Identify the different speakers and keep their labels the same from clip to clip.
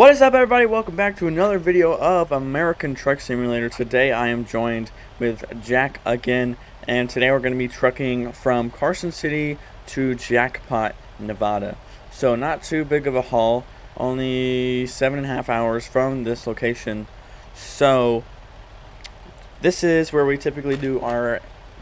Speaker 1: What is up, everybody? Welcome back to another video of American Truck Simulator. Today I am joined with Jack again, and today we're going to be trucking from Carson City to Jackpot, Nevada. So not too big of a haul, only 7.5 hours from this location. So this is where we typically do our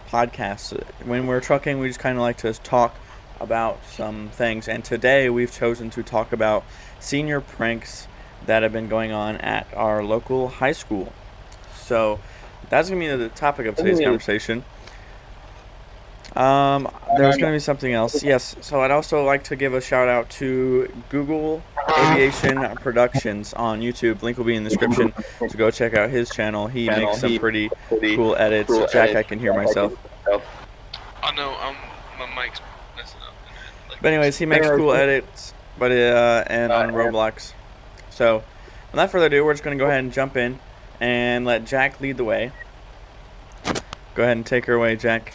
Speaker 1: podcasts. When we're trucking, we just kind of like to talk about some things, and today we've chosen to talk about senior pranks that have been going on at our local high school. So that's gonna be the topic of today's conversation. There's gonna be something else. Yes, so I'd also like to give a shout out to Google Aviation Productions on YouTube. Link will be in the description to go check out his channel. He makes some pretty cool edits. Jack, I can hear myself.
Speaker 2: I know, my mic's messing up.
Speaker 1: But anyways, he makes cool edits, but and on Roblox. So, without further ado, we're just going to go ahead and jump in and let Jack lead the way. Go ahead and take her away, Jack.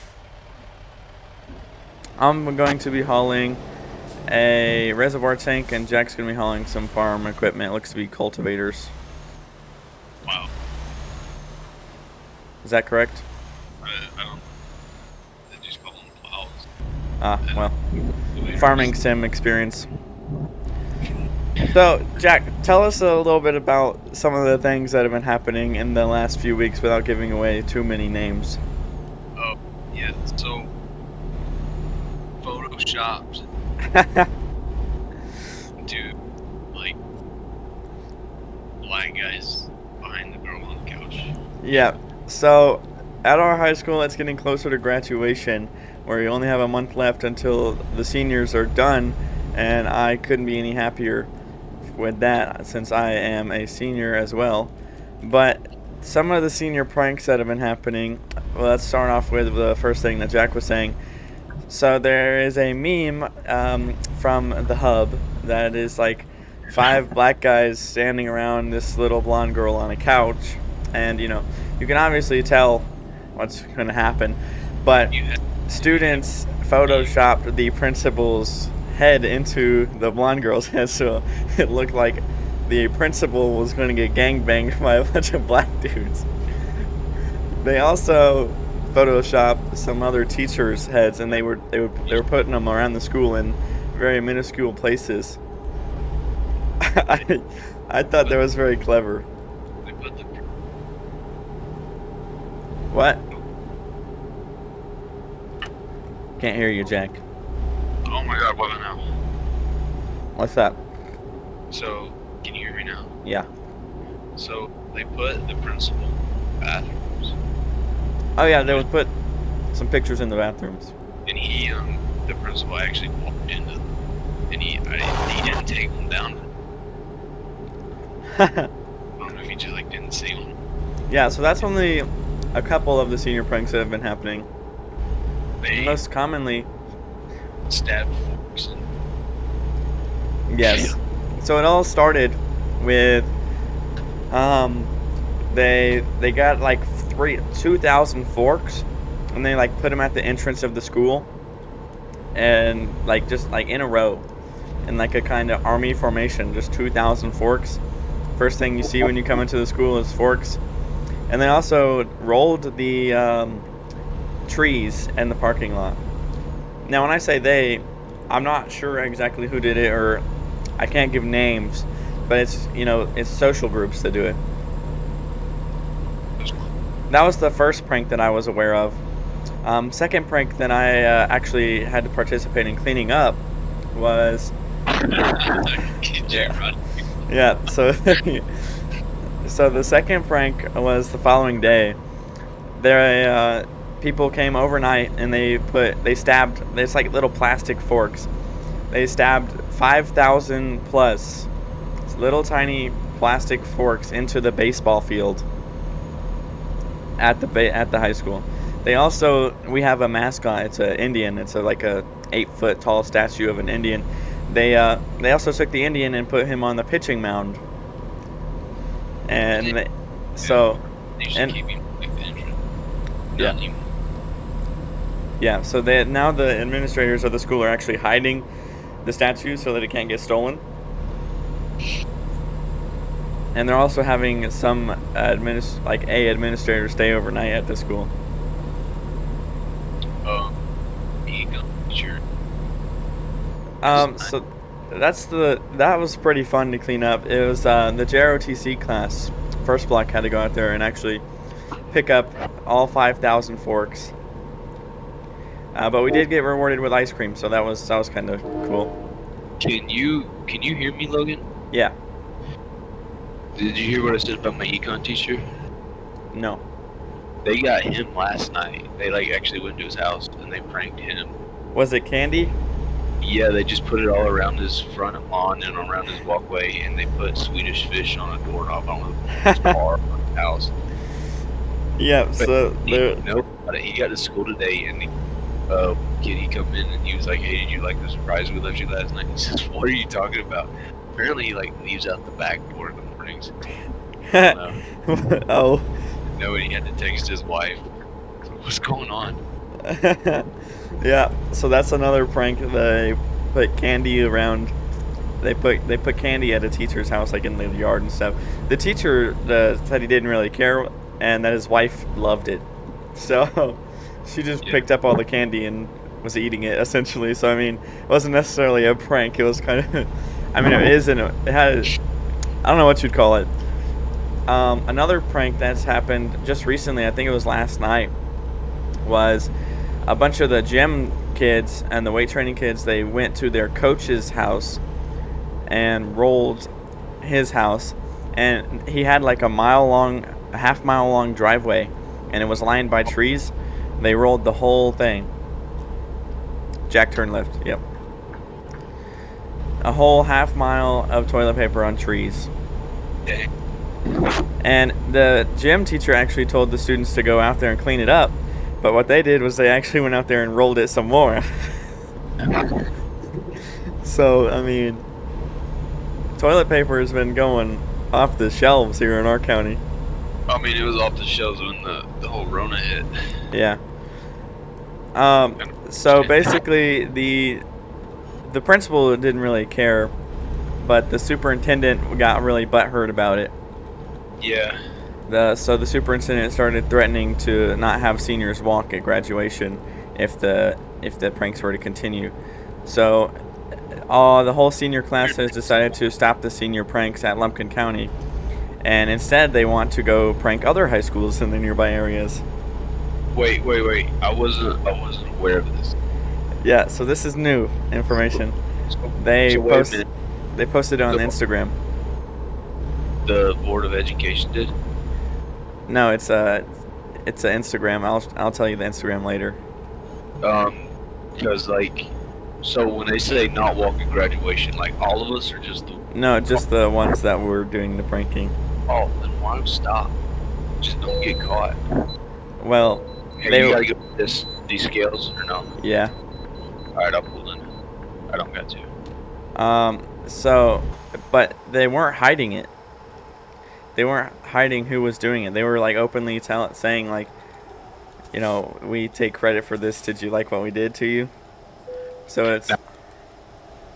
Speaker 1: I'm going to be hauling a reservoir tank, and Jack's going to be hauling some farm equipment. It looks to be cultivators.
Speaker 2: Wow.
Speaker 1: Is that correct?
Speaker 2: I don't. They just call them plows.
Speaker 1: Ah, well. Farming sim experience. So, Jack, tell us a little bit about some of the things that have been happening in the last few weeks without giving away too many names.
Speaker 2: Oh, yeah, so photoshopped to, like, black guys behind the girl on the couch.
Speaker 1: Yeah, so at our high school, it's getting closer to graduation, where you only have a month left until the seniors are done, and I couldn't be any happier with that since I am a senior as well. But some of the senior pranks that have been happening, well, let's start off with the first thing that Jack was saying. So there is a meme from the hub that is like 5 black guys standing around this little blonde girl on a couch, and you know, you can obviously tell what's going to happen, but students photoshopped the principal's head into the blonde girl's head, so it looked like the principal was going to get gangbanged by a bunch of black dudes. They also photoshopped some other teachers' heads, and they were putting them around the school in very minuscule places. I thought that was very clever. What? Can't hear you, Jack.
Speaker 2: Oh my god, what now?
Speaker 1: What's that?
Speaker 2: So, can you hear me now?
Speaker 1: Yeah.
Speaker 2: So, they put the principal bathrooms.
Speaker 1: Oh yeah, they would put some pictures in the bathrooms.
Speaker 2: And the principal actually walked into them. And he didn't take them down. I don't know if he just like didn't see them.
Speaker 1: Yeah, so that's only a couple of the senior pranks that have been happening. Most commonly,
Speaker 2: stab forks and
Speaker 1: yes. So it all started with they got like 2,000 forks, and they like put them at the entrance of the school, and like just like in a row, in like a kind of army formation, just 2,000 forks. First thing you see when you come into the school is forks. And they also rolled the trees in the parking lot. Now when I say they, I'm not sure exactly who did it, or I can't give names, but it's, you know, it's social groups that do it. That was the first prank that I was aware of. Second prank that I actually had to participate in cleaning up was yeah, so so the second prank was the following day. There people came overnight, and they stabbed, it's like little plastic forks. They stabbed 5,000 plus little tiny plastic forks into the baseball field at the high school. They also, we have a mascot. It's an Indian. It's like a 8-foot tall statue of an Indian. They also took the Indian and put him on the pitching mound. And
Speaker 2: they should keep him like the entrance.
Speaker 1: Yeah. Yeah, so now the administrators of the school are actually hiding the statue so that it can't get stolen. And they're also having some administrator stay overnight at the school.
Speaker 2: Sure.
Speaker 1: So that was pretty fun to clean up. It was the JROTC class. First block had to go out there and actually pick up all 5,000 forks. But we did get rewarded with ice cream, so that was kind of cool.
Speaker 2: Can you hear me, Logan?
Speaker 1: Yeah.
Speaker 2: Did you hear what I said about my econ teacher?
Speaker 1: No.
Speaker 2: They got him last night. They actually went to his house and they pranked him.
Speaker 1: Was it candy?
Speaker 2: Yeah, they just put it all around his front lawn and around his walkway, and they put Swedish fish on a doorknob on his car on his house.
Speaker 1: Yeah, so
Speaker 2: he got to school today, and he come in and he was like, "Hey, did you like the surprise we left you last night?" He says, "What are you talking about?" Apparently, he leaves out the back door in the mornings.
Speaker 1: Oh.
Speaker 2: No, and he had to text his wife. What's going on?
Speaker 1: Yeah, so that's another prank. They put candy around. They put candy at a teacher's house, in the yard and stuff. The teacher said he didn't really care, and that his wife loved it. So she just picked up all the candy and was eating it essentially. So it wasn't necessarily a prank. It was kind of, it had, I don't know what you'd call it. Another prank that's happened just recently, I think it was last night, was a bunch of the gym kids and the weight training kids. They went to their coach's house and rolled his house, and he had a half mile long driveway, and it was lined by trees. They rolled the whole thing. Jack turn left. Yep. A whole half mile of toilet paper on trees.
Speaker 2: Dang.
Speaker 1: And the gym teacher actually told the students to go out there and clean it up. But what they did was they actually went out there and rolled it some more. So, toilet paper has been going off the shelves here in our county.
Speaker 2: It was off the shelves when the whole Rona hit.
Speaker 1: Yeah. So basically, the principal didn't really care, but the superintendent got really butthurt about it.
Speaker 2: Yeah.
Speaker 1: So the superintendent started threatening to not have seniors walk at graduation if the pranks were to continue. So the whole senior class has decided to stop the senior pranks at Lumpkin County, and instead they want to go prank other high schools in the nearby areas.
Speaker 2: Wait! I wasn't aware of this.
Speaker 1: Yeah, so this is new information. They posted it on Instagram.
Speaker 2: The Board of Education did?
Speaker 1: No, it's a Instagram. I'll tell you the Instagram later.
Speaker 2: Because so when they say not walk at graduation, all of us, or just the...
Speaker 1: No, just the ones that were doing the pranking.
Speaker 2: Oh, then why don't stop? Just don't get caught.
Speaker 1: Well,
Speaker 2: hey, you gotta go with these scales or no?
Speaker 1: Yeah.
Speaker 2: All right, I'll pull in. I don't got to.
Speaker 1: But they weren't hiding it. They weren't hiding who was doing it. They were openly saying we take credit for this. Did you like what we did to you? So it's.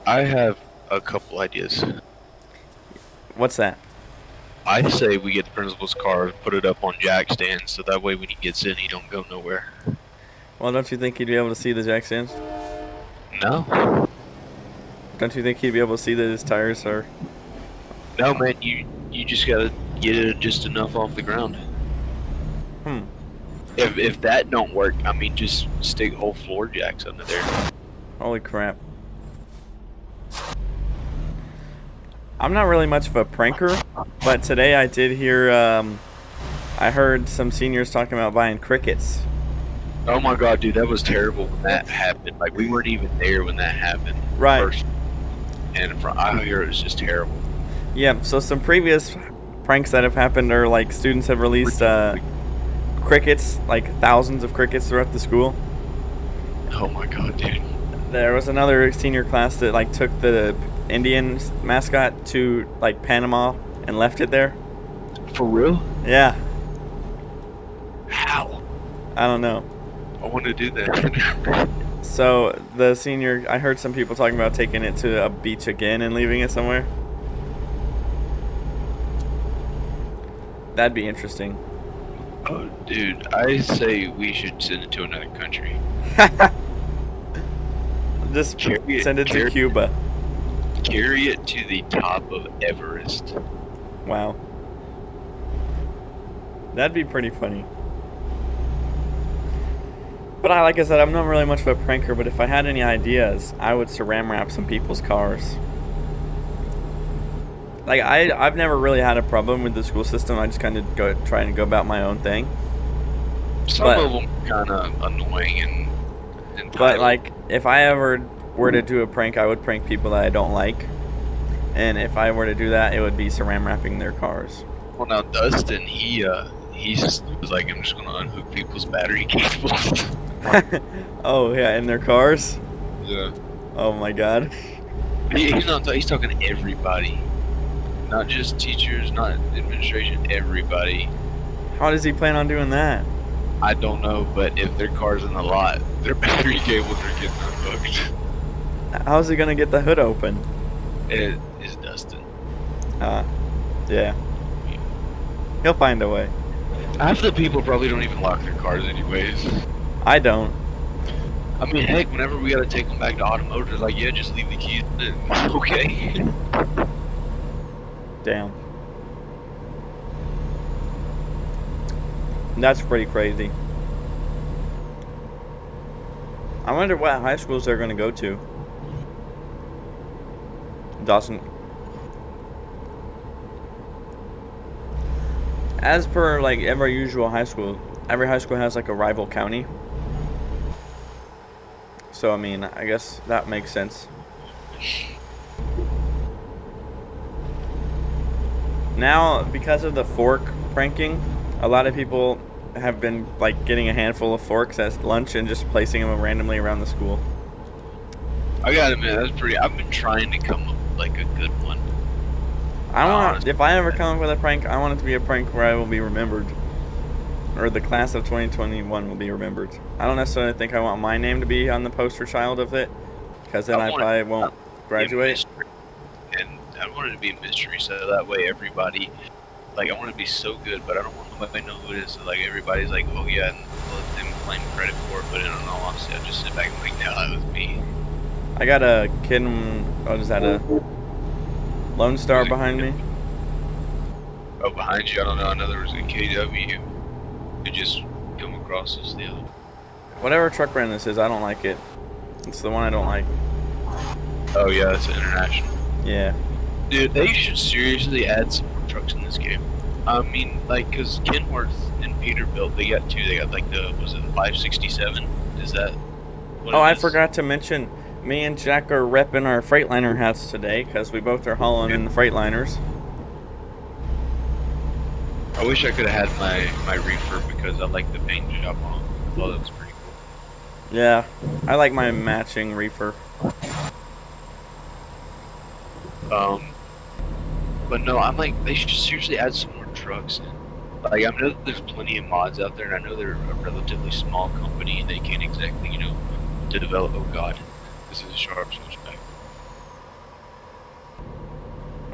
Speaker 2: I have a couple ideas.
Speaker 1: What's that?
Speaker 2: I say we get the principal's car, put it up on jack stands, so that way when he gets in, he don't go nowhere.
Speaker 1: Well, don't you think he'd be able to see the jack stands?
Speaker 2: No.
Speaker 1: Don't you think he'd be able to see that his tires are?
Speaker 2: No, man. You just gotta get it just enough off the ground. If that don't work, just stick whole floor jacks under there.
Speaker 1: Holy crap. I'm not really much of a pranker, but today I did hear, I heard some seniors talking about buying crickets.
Speaker 2: Oh my god, dude, that was terrible when that happened. We weren't even there when that happened.
Speaker 1: Right.
Speaker 2: First. And I hear it was just terrible.
Speaker 1: Yeah, so some previous pranks that have happened are students have released crickets, thousands of crickets throughout the school.
Speaker 2: Oh my god, dude.
Speaker 1: There was another senior class that took the Indian mascot to Panama and left it there.
Speaker 2: For real?
Speaker 1: Yeah.
Speaker 2: How?
Speaker 1: I don't know.
Speaker 2: I want to do that.
Speaker 1: So I heard some people talking about taking it to a beach again and leaving it somewhere. That'd be interesting.
Speaker 2: Oh, dude, I say we should send it to another country.
Speaker 1: Just
Speaker 2: Carry
Speaker 1: send it to
Speaker 2: carry,
Speaker 1: Cuba.
Speaker 2: carry it to the top of Everest.
Speaker 1: Wow. That'd be pretty funny. But like I said, I'm not really much of a pranker, but if I had any ideas, I would saran wrap some people's cars. Like, I've never really had a problem with the school system. I just kind of try and go about my own thing.
Speaker 2: Some of them are kind of annoying and entitled.
Speaker 1: But, like, if I ever were to do a prank, I would prank people that I don't like. And if I were to do that, it would be saran wrapping their cars.
Speaker 2: Well, now Dustin, he just was like, I'm just gonna unhook people's battery cables.
Speaker 1: Oh, yeah, in their cars?
Speaker 2: Yeah.
Speaker 1: Oh, my God.
Speaker 2: He's talking to everybody. Not just teachers, not administration, everybody.
Speaker 1: How does he plan on doing that?
Speaker 2: I don't know, but if their car's in the lot, their battery cables are getting unhooked.
Speaker 1: How's he gonna get the hood open?
Speaker 2: It is Dustin.
Speaker 1: Yeah. He'll find a way.
Speaker 2: Half the people probably don't even lock their cars anyways.
Speaker 1: I don't.
Speaker 2: I mean, heck, whenever we gotta take them back to automotive, they're like, yeah, just leave the keys in. Okay.
Speaker 1: Damn. That's pretty crazy. I wonder what high schools they're going to go to. Dawson. As per like every usual high school has like a rival county. So I mean, I guess that makes sense. Now, because of the fork pranking, a lot of people have been like getting a handful of forks at lunch and just placing them randomly around the school.
Speaker 2: I gotta admit, that's pretty. I've been trying to come up with like a good one.
Speaker 1: If I ever come up with a prank, I want it to be a prank where I will be remembered, or the class of 2021 will be remembered. I don't necessarily think I want my name to be on the poster child of it, because then I probably won't graduate.
Speaker 2: And I want it to be a mystery, so that way everybody, like, I want it to be so good, but I don't want nobody to know who it is. So like everybody's like, oh yeah, and let them claim credit for it. But in all honesty, I just sit back and think, no, that was me.
Speaker 1: I got a kid. What is that? A Lone Star behind me.
Speaker 2: Oh, behind you? I don't know. I know there was a KW. It just come across as the other.
Speaker 1: Whatever truck brand this is, I don't like it. It's the one I don't like.
Speaker 2: Oh yeah, that's international.
Speaker 1: Yeah.
Speaker 2: Dude, they should seriously add some more trucks in this game. I mean, like, cause Kenworth and Peterbilt, they got two. They got like was it the 567? Is that? What
Speaker 1: I forgot to mention. Me and Jack are repping our Freightliner hats today because we both are hauling in the Freightliners.
Speaker 2: I wish I could have had my reefer because I like the paint job on them. I thought that was pretty cool.
Speaker 1: Yeah, I like my matching reefer.
Speaker 2: But no, I'm like, they should seriously add some more trucks in. Like, I know there's plenty of mods out there, and I know they're a relatively small company, and they can't exactly, to develop. Oh god, this is a sharp switchback.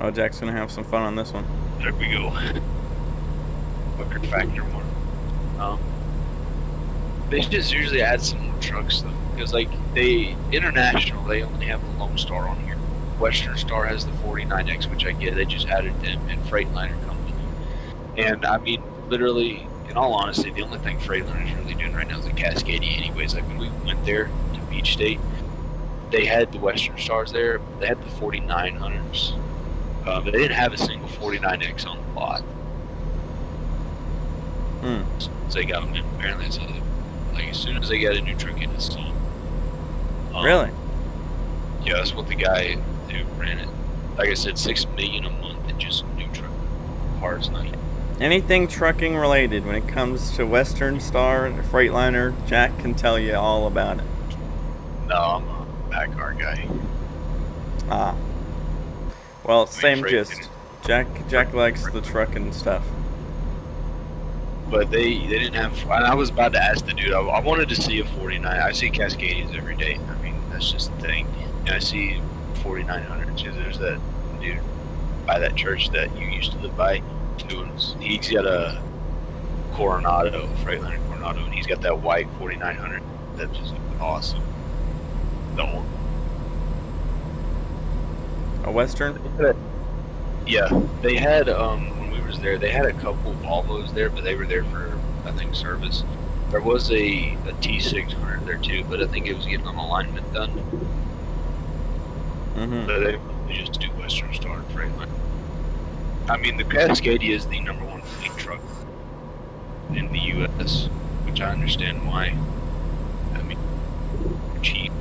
Speaker 1: Oh, Jack's gonna have some fun on this one.
Speaker 2: There we go. Fucker factor one. They should just usually add some more trucks though, because like they only have the Lone Star on here. Western Star has the 49X, which I get. They just added them, and Freightliner Company. And I mean, literally, in all honesty, the only thing Freightliner is really doing right now is the Cascadia. Anyways, like when we went there to Beach State, they had the Western Stars there. They had the 4900s. They didn't have a single 49X on the lot. So they got them in. Apparently, it's like as soon as they got a new truck in, it's sold.
Speaker 1: Really?
Speaker 2: Yeah, that's what the guy who ran it. Like I said, $6 million a month in just new truck parts.
Speaker 1: Anything trucking related, when it comes to Western Star and Freightliner, Jack can tell you all about it.
Speaker 2: No, I'm a back car guy.
Speaker 1: Well, same gist. Jack likes the truck and stuff.
Speaker 2: But they didn't have. I was about to ask the dude. I wanted to see a 49. I see Cascadias every day. I mean, that's just the thing. And I see 4900s. There's that dude by that church that you used to live by. new ones. He's got a Coronado, Freightliner Coronado, and he's got that white 4900. That's just awesome. The old.
Speaker 1: A Western?
Speaker 2: Yeah, they had when we was there, they had a couple Volvos there, but they were there for I think service. There was a T600 there too, but I think it was getting an alignment done.
Speaker 1: Mm-hmm.
Speaker 2: But they just do Western Star and Freightliner. I mean, the Cascadia is the #1 fleet truck in the U.S., which I understand why. I mean, cheap,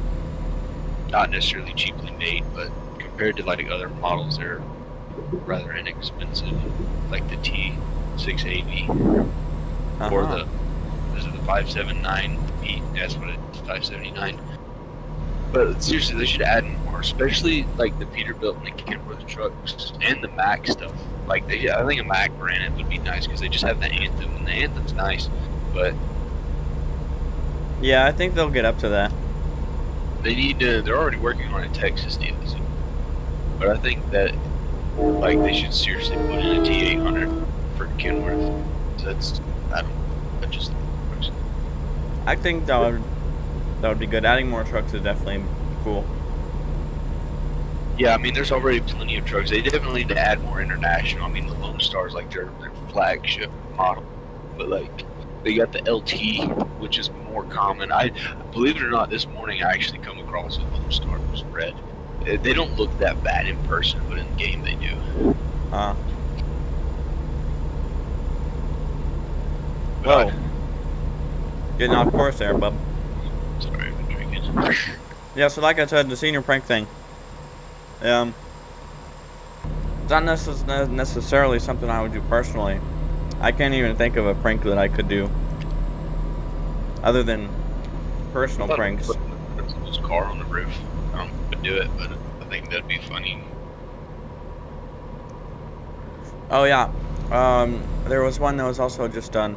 Speaker 2: not necessarily cheaply made, but compared to like other models, they're rather inexpensive, like the T680 or the 579. That's what it is, 579. But seriously, they should add more, especially like the Peterbilt and the Kenworth trucks and the Mack stuff. Like I think a Mack brand would be nice because they just have the Anthem, and the Anthem's nice, but
Speaker 1: yeah, I think they'll get up to that.
Speaker 2: they need to. They're already working on a Texas deal, but I think that like they should seriously put in a T800 for Kenworth. That's I just.
Speaker 1: I think that would be good. Adding more trucks is definitely cool.
Speaker 2: Yeah, I mean, there's already plenty of trucks. They definitely need to add more international. I mean, the Lone Star is like their flagship model, but like they got the LT, which is more common. I believe it or not, this morning I actually come across a Lone Star that was red. They don't look that bad in person, but in the game they do.
Speaker 1: Whoa. Getting off course there, bub.
Speaker 2: Sorry, I've been drinking.
Speaker 1: Yeah, so like I said, the senior prank thing. It's not necessarily something I would do personally. I can't even think of a prank that I could do other than personal pranks.
Speaker 2: Put his car on the roof. I don't know if I could do it, but I think that'd be funny.
Speaker 1: Oh yeah, there was one that was also just done.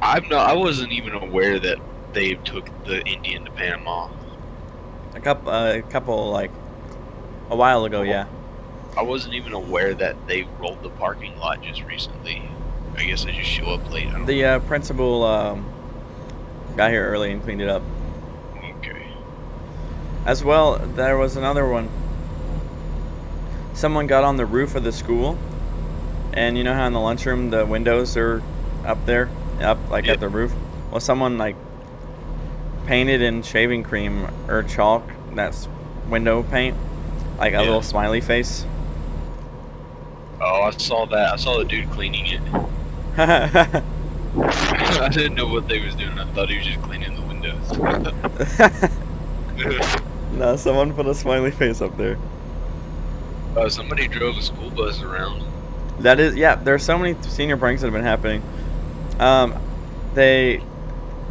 Speaker 2: I wasn't even aware that they took the Indian to Panama.
Speaker 1: A couple like a while ago, yeah.
Speaker 2: I wasn't even aware that they rolled the parking lot just recently. I guess they just show up late.
Speaker 1: The principal got here early and cleaned it up.
Speaker 2: Okay.
Speaker 1: As well, there was another one. Someone got on the roof of the school, and you know how in the lunchroom the windows are up there,
Speaker 2: Yep.
Speaker 1: at the roof. Well, someone like painted in shaving cream or chalk that's window paint, like a little smiley face.
Speaker 2: Oh, I saw that. I saw the dude cleaning it. I didn't know what they was doing. I thought he was just cleaning the windows.
Speaker 1: No, someone put a smiley face up there.
Speaker 2: Somebody drove a school bus around.
Speaker 1: That is, yeah. There's so many senior pranks that have been happening. They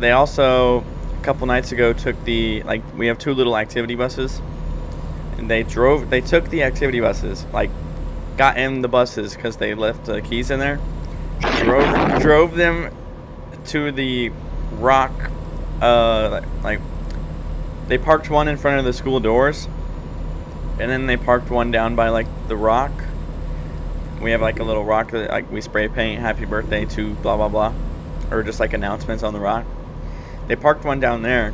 Speaker 1: also a couple nights ago took we have 2 little activity buses, and they took the activity buses, got in the buses because they left the keys in there, drove them to the rock, they parked one in front of the school doors, and then they parked one down by the rock. We have a little rock that we spray paint happy birthday to blah blah blah, or just announcements on the rock. They parked one down there.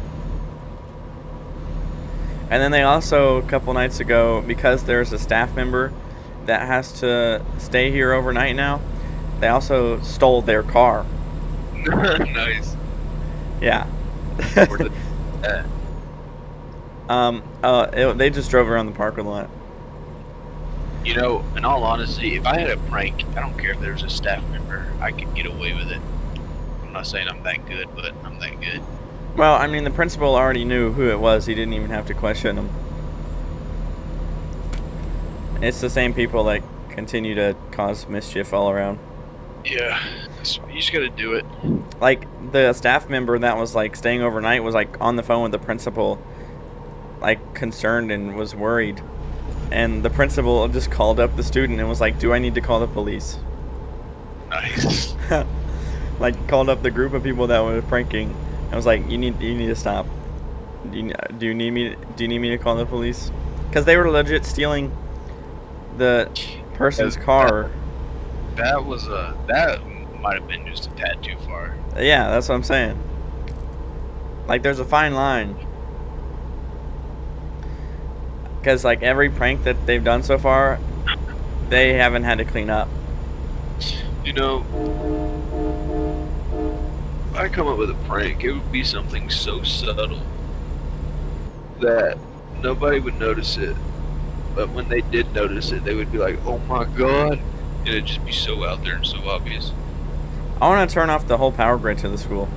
Speaker 1: And then they also, a couple nights ago, because there's a staff member that has to stay here overnight now, they also stole their car.
Speaker 2: Nice.
Speaker 1: Yeah. They just drove around the parking lot.
Speaker 2: You know, in all honesty, if I had a prank, I don't care if there's a staff member, I could get away with it. I'm not saying I'm that good, but I'm that good.
Speaker 1: Well, I mean, the principal already knew who it was. He didn't even have to question him. It's the same people that continue to cause mischief all around.
Speaker 2: Yeah, you just gotta do it.
Speaker 1: The staff member that was staying overnight was on the phone with the principal, concerned and was worried. And the principal just called up the student and was like, "Do I need to call the police?"
Speaker 2: Nice.
Speaker 1: Called up the group of people that were pranking. I was like, "You need to stop. Do you need me to call the police?" Because they were legit stealing the person's
Speaker 2: That,
Speaker 1: car.
Speaker 2: that might have been just a tad too far.
Speaker 1: Yeah, that's what I'm saying. Like, there's a fine line. Because, like, every prank that they've done so far, they haven't had to clean up.
Speaker 2: You know, if I come up with a prank, it would be something so subtle that nobody would notice it. But when they did notice it, they would be like, "Oh my god!" And it'd just be so out there and so obvious.
Speaker 1: I want to turn off the whole power grid to the school.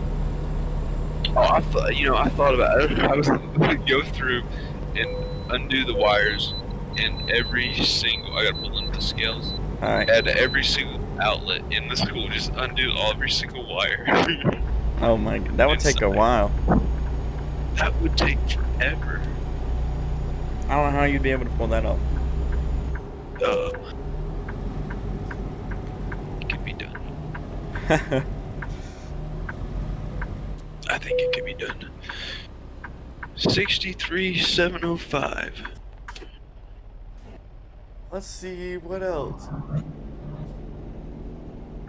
Speaker 2: Oh, I thought about it. I was going to go through and undo the wires, and I got to pull into the scales.
Speaker 1: Alright.
Speaker 2: And every single outlet in the school, just undo every single wire.
Speaker 1: Oh my god, that would take a while.
Speaker 2: That would take forever.
Speaker 1: I don't know how you'd be able to pull that off.
Speaker 2: It could be done. I think it could be done. 63,705.
Speaker 1: Let's see, what else?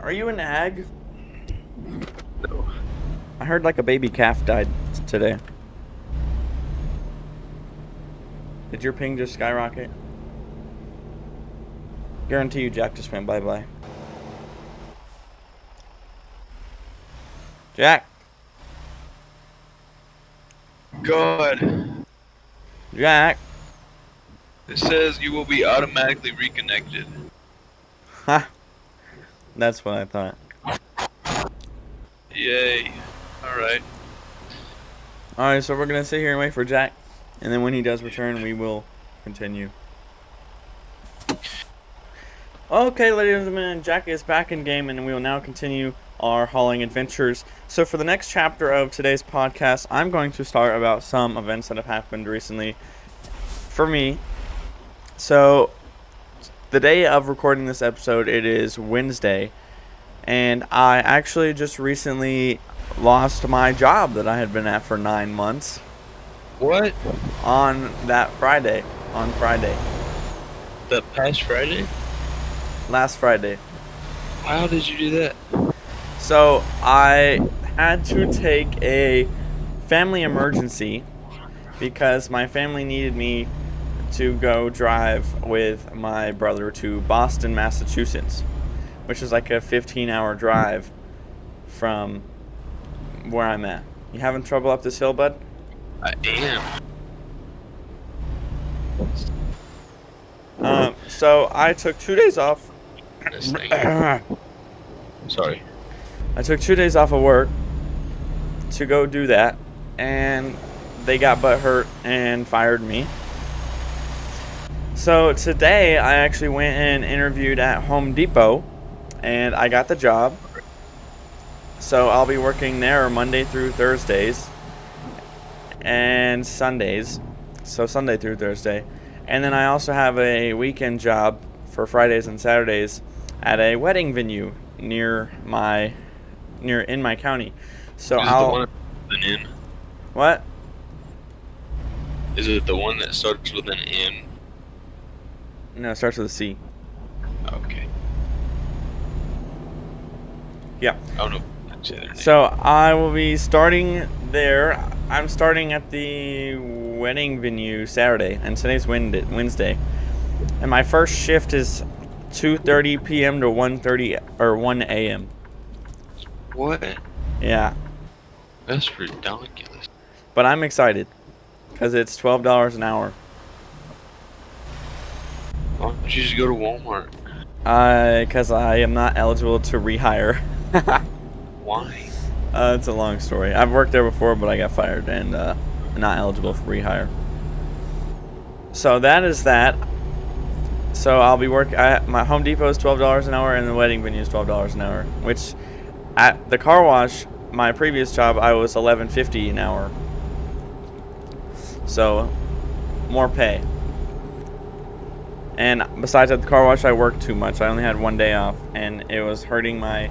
Speaker 1: Are you an ag?
Speaker 2: No.
Speaker 1: I heard like a baby calf died today. Did your ping just skyrocket? Guarantee you Jack just went bye-bye. Jack!
Speaker 2: God.
Speaker 1: Jack!
Speaker 2: It says you will be automatically reconnected.
Speaker 1: Ha! That's what I thought.
Speaker 2: Yay. Alright.
Speaker 1: Alright, so we're gonna sit here and wait for Jack. And then when he does return, we will continue. Okay, ladies and gentlemen, Jack is back in game, and we will now continue our hauling adventures. So for the next chapter of today's podcast, I'm going to start about some events that have happened recently for me. So the day of recording this episode, it is Wednesday, and I actually just recently lost my job that I had been at for 9 months.
Speaker 2: What?
Speaker 1: On Friday.
Speaker 2: The past Friday?
Speaker 1: Last Friday.
Speaker 2: How did you do that?
Speaker 1: So I had to take a family emergency because my family needed me to go drive with my brother to Boston, Massachusetts, which is like a 15-hour drive from where I'm at. You having trouble up this hill, bud?
Speaker 2: I am.
Speaker 1: So I took 2 days off.
Speaker 2: This thing. Sorry.
Speaker 1: I took 2 days off of work to go do that, and they got butthurt and fired me. So today I actually went and interviewed at Home Depot, and I got the job. So I'll be working there Monday through Thursdays and Sundays. So Sunday through Thursday. And then I also have a weekend job for Fridays and Saturdays at a wedding venue in my county. So
Speaker 2: Is it the one with an N?
Speaker 1: What?
Speaker 2: Is it the one that starts with an N?
Speaker 1: No, it starts with a C.
Speaker 2: Okay.
Speaker 1: Yeah.
Speaker 2: Oh no.
Speaker 1: So I will be starting there. I'm starting at the wedding venue Saturday, and today's Wednesday. And my first shift is 2:30 p.m. to 1:30 or 1 a.m.
Speaker 2: What?
Speaker 1: Yeah.
Speaker 2: That's ridiculous.
Speaker 1: But I'm excited because it's $12 an hour.
Speaker 2: Why don't you just go to Walmart?
Speaker 1: Because I am not eligible to rehire.
Speaker 2: Why?
Speaker 1: It's a long story. I've worked there before, but I got fired and not eligible for rehire. So that is that. So I'll be working. My Home Depot is $12 an hour, and the wedding venue is $12 an hour. Which, at the car wash, my previous job, I was $11.50 an hour. So, more pay. And besides, at the car wash, I worked too much. I only had 1 day off, and it was hurting my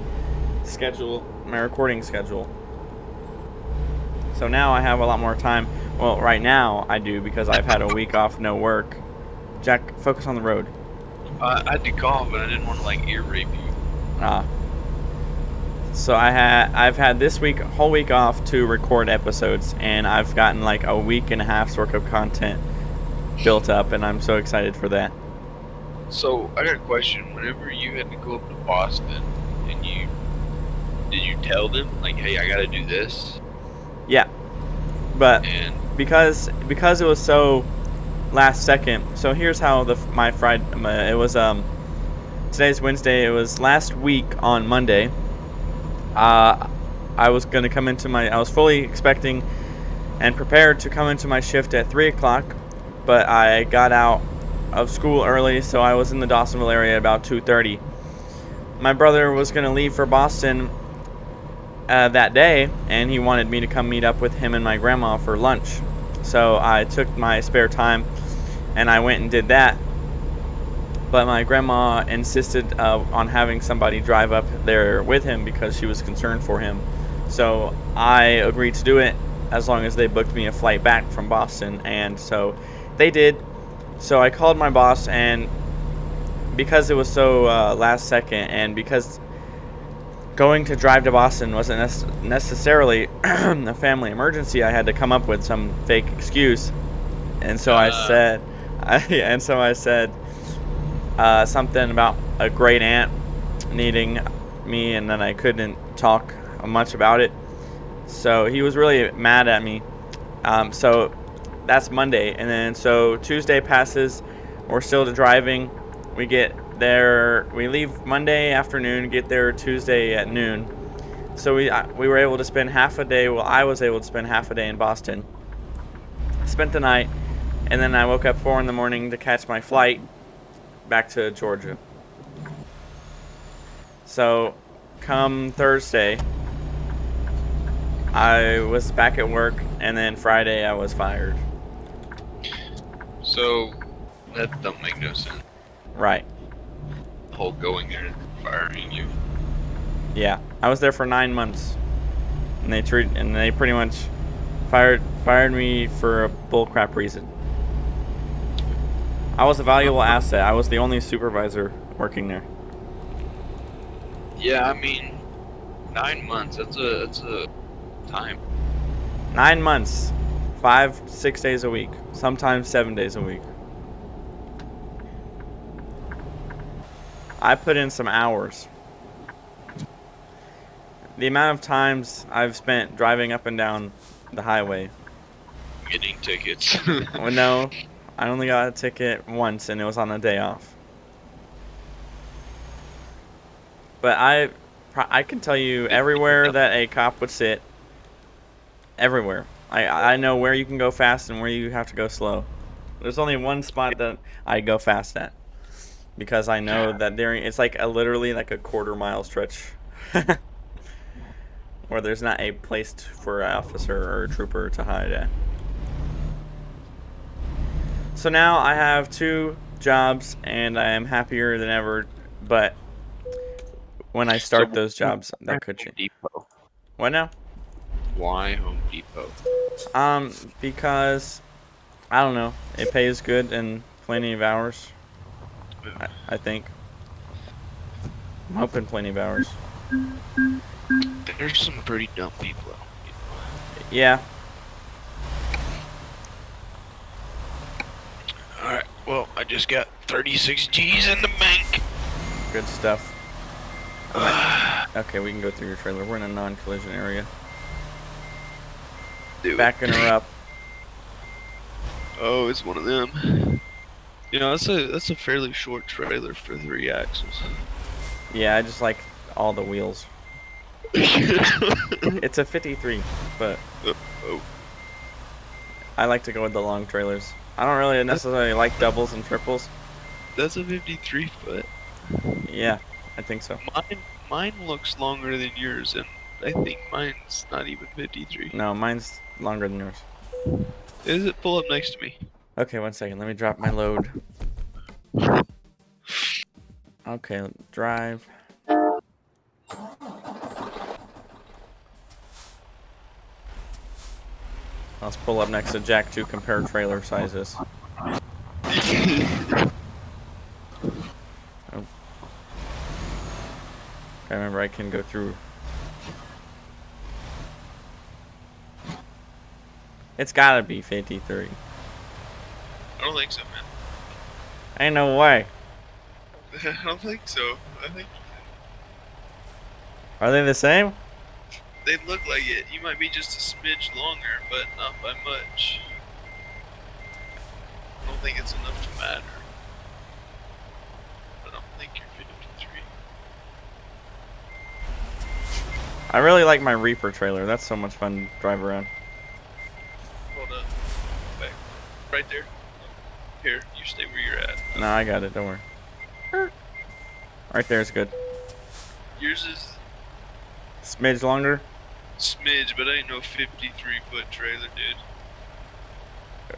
Speaker 1: schedule, my recording schedule. So now I have a lot more time. Well, right now I do because I've had a week off, no work. Jack, focus on the road.
Speaker 2: I did call, but I didn't want to like ear rape you.
Speaker 1: Ah. So I've had this week whole week off to record episodes, and I've gotten like a week and a half's worth of content built up, and I'm so excited for that.
Speaker 2: So I got a question. Whenever you had to go up to Boston, and did you tell them like, hey, I got to do this?
Speaker 1: Yeah, but
Speaker 2: And
Speaker 1: because it was so last second. So here's how my Friday. It was today's Wednesday. It was last week on Monday. I was gonna come into my. I was fully expecting and prepared to come into my shift at 3 o'clock, but I got out of school early, so I was in the Dawsonville area at about 2:30. My brother was gonna leave for Boston that day, and he wanted me to come meet up with him and my grandma for lunch. So I took my spare time and I went and did that. But my grandma insisted on having somebody drive up there with him because she was concerned for him. So I agreed to do it as long as they booked me a flight back from Boston, and so they did. So I called my boss, and because it was so last second, and because going to drive to Boston wasn't necessarily a family emergency, I had to come up with some fake excuse, and so I said, something about a great aunt needing me, and then I couldn't talk much about it. So he was really mad at me. So that's Monday, and then so Tuesday passes. We're still driving. We get there. We leave Monday afternoon, get there Tuesday at noon. So we were able to spend half a day. Well, I was able to spend half a day in Boston. Spent the night, and then I woke up 4 in the morning to catch my flight back to Georgia. So come Thursday, I was back at work, and then Friday I was fired.
Speaker 2: so that don't make no sense.
Speaker 1: Right.
Speaker 2: The whole going there and firing you.
Speaker 1: Yeah, I was there for 9 months, and they pretty much fired me for a bullcrap reason. I was a valuable asset. I was the only supervisor working there.
Speaker 2: Yeah, I mean, 9 months. That's a time.
Speaker 1: 9 months, 5-6 days a week, sometimes 7 days a week. I put in some hours. The amount of times I've spent driving up and down the highway.
Speaker 2: Getting tickets.
Speaker 1: Well, no, I only got a ticket once, and it was on a day off. But I can tell you everywhere that a cop would sit. Everywhere. I know where you can go fast and where you have to go slow. There's only one spot that I go fast at, because I know that it's like literally like a quarter-mile stretch where there's not a place for an officer or a trooper to hide at. So now I have 2 jobs, and I am happier than ever. But when I start those jobs, that could change.
Speaker 2: Depot.
Speaker 1: What now?
Speaker 2: Why Home Depot?
Speaker 1: Because I don't know. It pays good and plenty of hours. I think. I'm hoping plenty of hours.
Speaker 2: There's some pretty dumb people out.
Speaker 1: Yeah.
Speaker 2: Alright, well, I just got 36 G's in the bank.
Speaker 1: Good stuff. Okay, we can go through your trailer. We're in a non-collision area. Backing her up.
Speaker 2: Oh, it's one of them. You know, that's a fairly short trailer for 3 axles.
Speaker 1: Yeah, I just like all the wheels. It's a 53, but I like to go with the long trailers. I don't really necessarily like doubles and triples.
Speaker 2: That's a 53 foot.
Speaker 1: Yeah, I think so.
Speaker 2: Mine looks longer than yours, and I think mine's not even 53.
Speaker 1: No, mine's longer than yours.
Speaker 2: Is it? Pull up next to me.
Speaker 1: Okay, 1 second. Let me drop my load. Okay, drive. Let's pull up next to Jack to compare trailer sizes. I can go through. It's gotta be 53.
Speaker 3: I don't think so, man.
Speaker 1: Ain't no way.
Speaker 3: I don't think so. I think
Speaker 1: Are they the same?
Speaker 3: they look like it. You might be just a smidge longer, but not by much. I don't think it's enough to matter. I don't think you're 53.
Speaker 1: I really like my Reaper trailer. That's so much fun to drive around.
Speaker 3: Hold up. Back. Right there. Here, you stay where you're at.
Speaker 1: No, I got it. Don't worry. Right there is good.
Speaker 3: Yours is
Speaker 1: Smidge longer.
Speaker 3: smidge, but ain't no 53-foot trailer, dude.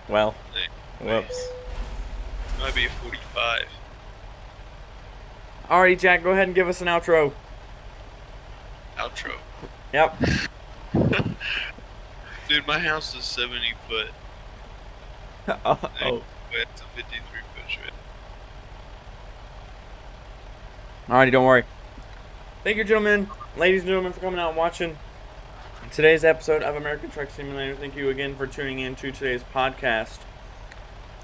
Speaker 1: Well,
Speaker 3: Hey,
Speaker 1: whoops.
Speaker 3: might be a 45.
Speaker 1: Alrighty, Jack. Go ahead and give us an outro.
Speaker 3: Outro.
Speaker 1: Yep.
Speaker 3: Dude, my house is 70 foot.
Speaker 1: Oh.
Speaker 3: It's a 53-foot trailer.
Speaker 1: Alrighty, don't worry. Thank you, gentlemen, ladies and gentlemen, for coming out and watching today's episode of American Truck Simulator. Thank you again for tuning in to today's podcast,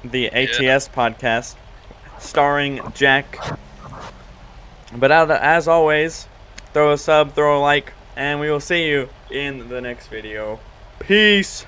Speaker 1: the ATS podcast, starring Jack. But as always, throw a sub, throw a like, and we will see you in the next video. Peace.